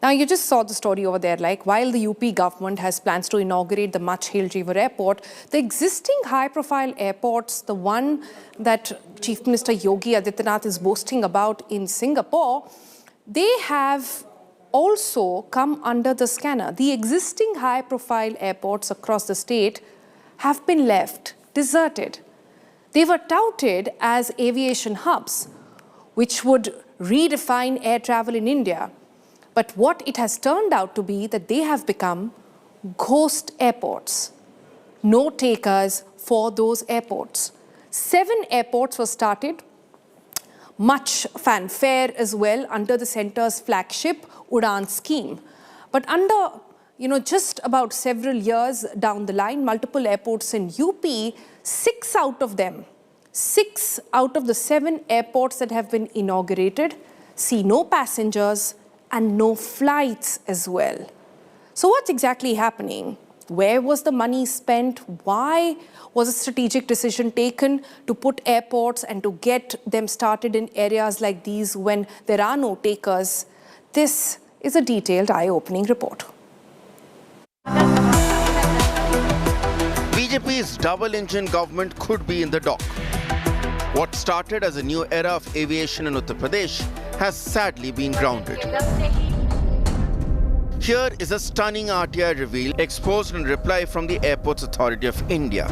Now, you just saw the story over there, like while the UP government has plans to inaugurate the much-hailed River Airport, the existing high-profile airports, the one that Chief Minister Yogi Adityanath is boasting about in Singapore, they have also come under the scanner. The existing high-profile airports across the state have been left deserted. They were touted as aviation hubs, which would redefine air travel in India. But what it has turned out to be that they have become ghost airports. No takers for those airports. 7 airports were started, much fanfare as well under the centre's flagship UDAN scheme. But under, just about several years down the line, multiple airports in UP, 6 out of the 7 airports that have been inaugurated see no passengers and no flights as well. So what's exactly happening? Where was the money spent? Why was a strategic decision taken to put airports and to get them started in areas like these when there are no takers? This is a detailed, eye-opening report. BJP's double-engine government could be in the dock. What started as a new era of aviation in Uttar Pradesh has sadly been grounded. Here is a stunning RTI reveal exposed in reply from the Airports Authority of India.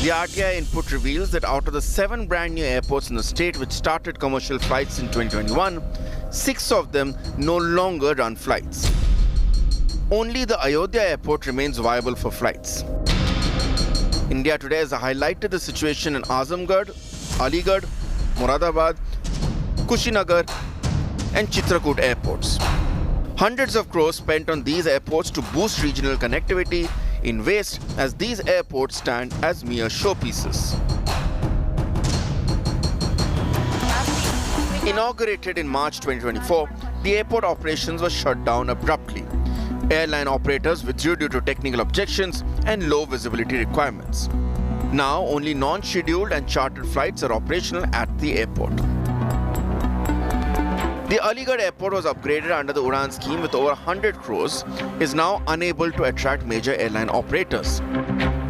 The RTI input reveals that out of the 7 brand new airports in the state which started commercial flights in 2021, 6 of them no longer run flights. Only the Ayodhya airport remains viable for flights. India Today has highlighted the situation in Azamgarh, Aligarh, Moradabad, Kushinagar and Chitrakoot airports. Hundreds of crores spent on these airports to boost regional connectivity in waste as these airports stand as mere showpieces. Inaugurated in March 2024, the airport operations were shut down abruptly. Airline operators withdrew due to technical objections and low visibility requirements. Now, only non-scheduled and chartered flights are operational at the airport. The Aligarh airport was upgraded under the UDAN scheme with over 100 crores, is now unable to attract major airline operators.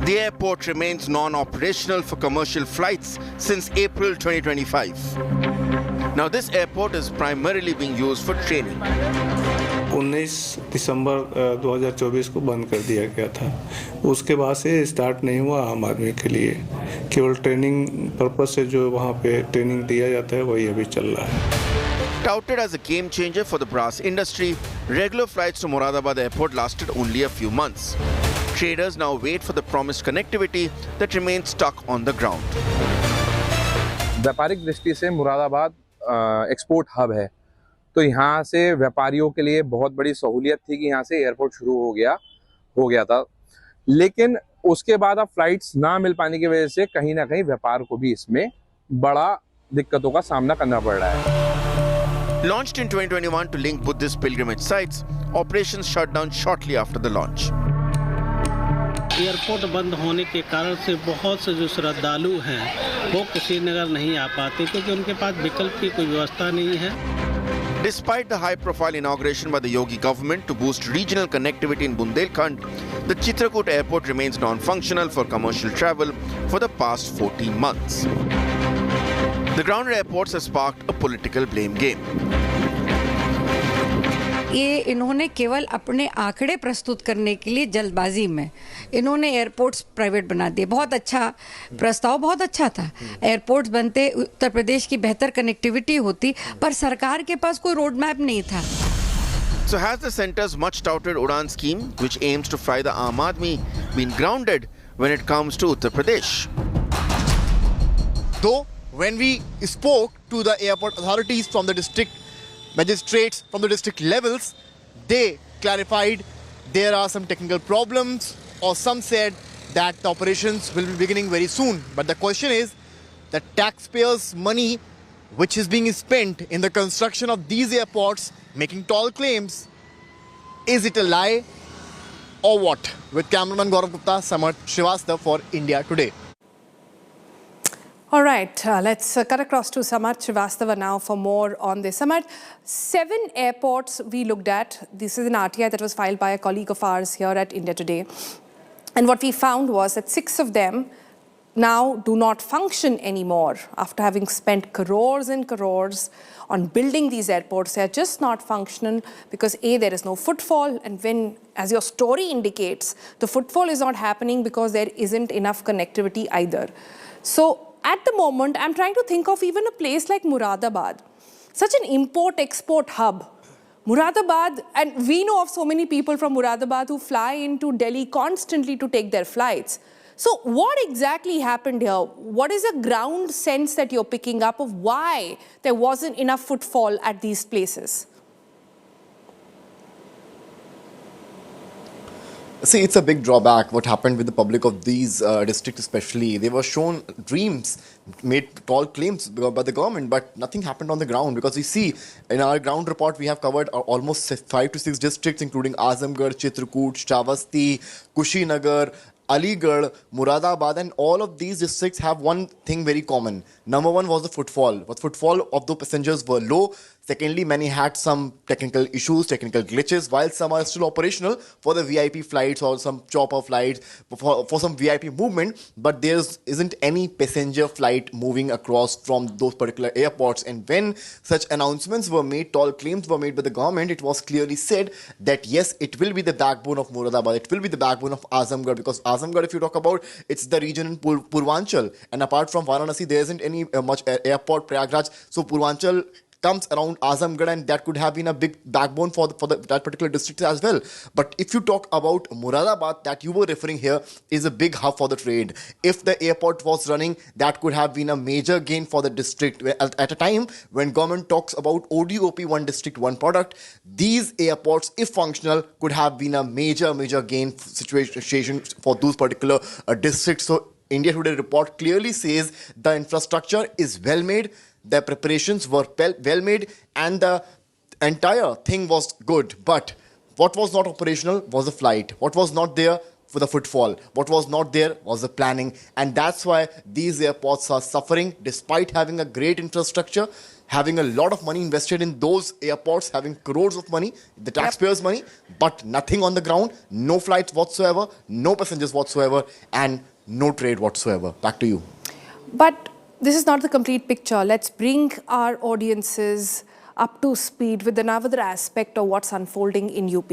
The airport remains non-operational for commercial flights since April 2025. Now, this airport is primarily being used for training. 19 दिसंबर 2024 को बंद कर दिया गया था। उसके बाद से start नहीं हुआ आम आदमी के लिए। केवल ट्रेनिंग पर्पस से जो वहाँ पे ट्रेनिंग दिया जाता है वही अभी चल रहा है। Touted as a game changer for the brass industry, regular flights to Moradabad airport lasted only a few months. Traders now wait for the promised connectivity that remains stuck on the ground. व्यापारिक दृष्टि से Moradabad export hub है, तो यहाँ से व्यापारियों के लिए बहुत बड़ी सहूलियत थी कि यहाँ से एयरपोर्ट शुरू हो गया था। लेकिन उसके बाद अब फ्लाइट्स ना मिल पाने की वजह से कहीं ना कहीं व्यापार को भी इसमें बड़ा दिक्कतों का सामना करना पड़ रहा है। Launched in 2021 to link Buddhist pilgrimage sites, operations shut down shortly after the launch. Airport बंद होने के कारण से बहुत से जो श्रद्धालु हैं वो कुशीनगर नहीं आ पाते क्योंकि उनके पास विकल्प की कोई व्यवस्था नहीं है। Despite the high-profile inauguration by the Yogi government to boost regional connectivity in Bundelkhand, the Chitrakoot airport remains non-functional for commercial travel for the past 14 months. The grounded airports have sparked a political blame game. ये इन्होंने केवल अपने आंकड़े प्रस्तुत करने के लिए जल्दबाजी में इन्होंने एयरपोर्ट्स प्राइवेट बना दिए। बहुत अच्छा प्रस्ताव, बहुत अच्छा था। एयरपोर्ट्स बनते, उत्तर प्रदेश की बेहतर कनेक्टिविटी होती, पर सरकार के पास कोई रोड मैप नहीं था। So has the centre's much touted UDAN scheme, which aims to fly the Aam Aadmi, been grounded when it comes to Uttar Pradesh? Though when we spoke to the airport authorities from the district magistrates from the district levels, they clarified there are some technical problems, or some said that the operations will be beginning very soon. But the question is, the taxpayers' money which is being spent in the construction of these airports, making tall claims, is it a lie or what? With cameraman Gaurav Gupta, Samarth Shravasti for India Today. All right, let's cut across to Samarth Srivastava now for more on this. Samarth, 7 airports we looked at. This is an RTI that was filed by a colleague of ours here at India Today. And what we found was that 6 of them now do not function anymore after having spent crores and crores on building these airports. They are just not functional because A, there is no footfall, and when, as your story indicates, the footfall is not happening because there isn't enough connectivity either. So at the moment, I'm trying to think of even a place like Moradabad, such an import-export hub. Moradabad, and we know of so many people from Moradabad who fly into Delhi constantly to take their flights. So what exactly happened here? What is the ground sense that you're picking up of why there wasn't enough footfall at these places? See, it's a big drawback what happened with the public of these districts especially. They were shown dreams, made tall claims by the government, but nothing happened on the ground, because we see in our ground report we have covered almost 5 to 6 districts, including Azamgarh, Chitrakoot, Shravasti, Kushinagar, Aligarh, Moradabad, and all of these districts have one thing very common. Number one was the footfall. The footfall of the passengers were low. Secondly, many had some technical issues, technical glitches, while some are still operational for the VIP flights or some chopper flights, for some VIP movement, but there isn't any passenger flight moving across from those particular airports. And when such announcements were made, tall claims were made by the government, it was clearly said that yes, it will be the backbone of Moradabad, it will be the backbone of Azamgarh, because Azamgarh, if you talk about, it's the region in Purvanchal, and apart from Varanasi, there isn't any much airport, Prayagraj, so Purvanchal comes around Azamgarh, and that could have been a big backbone for that particular district as well. But if you talk about Moradabad, that you were referring here, is a big hub for the trade. If the airport was running, that could have been a major gain for the district. At a time when government talks about ODOP, one district, one product, these airports, if functional, could have been a major gain situation for those particular districts. So India Today report clearly says the infrastructure is well made, the preparations were well made, and the entire thing was good. But what was not operational was the flight. What was not there for the footfall. What was not there was the planning. And that's why these airports are suffering despite having a great infrastructure, having a lot of money invested in those airports, having crores of money, the taxpayers' money, but nothing on the ground, no flights whatsoever, no passengers whatsoever, and no trade whatsoever. Back to you. But this is not the complete picture. Let's bring our audiences up to speed with another aspect of what's unfolding in UP.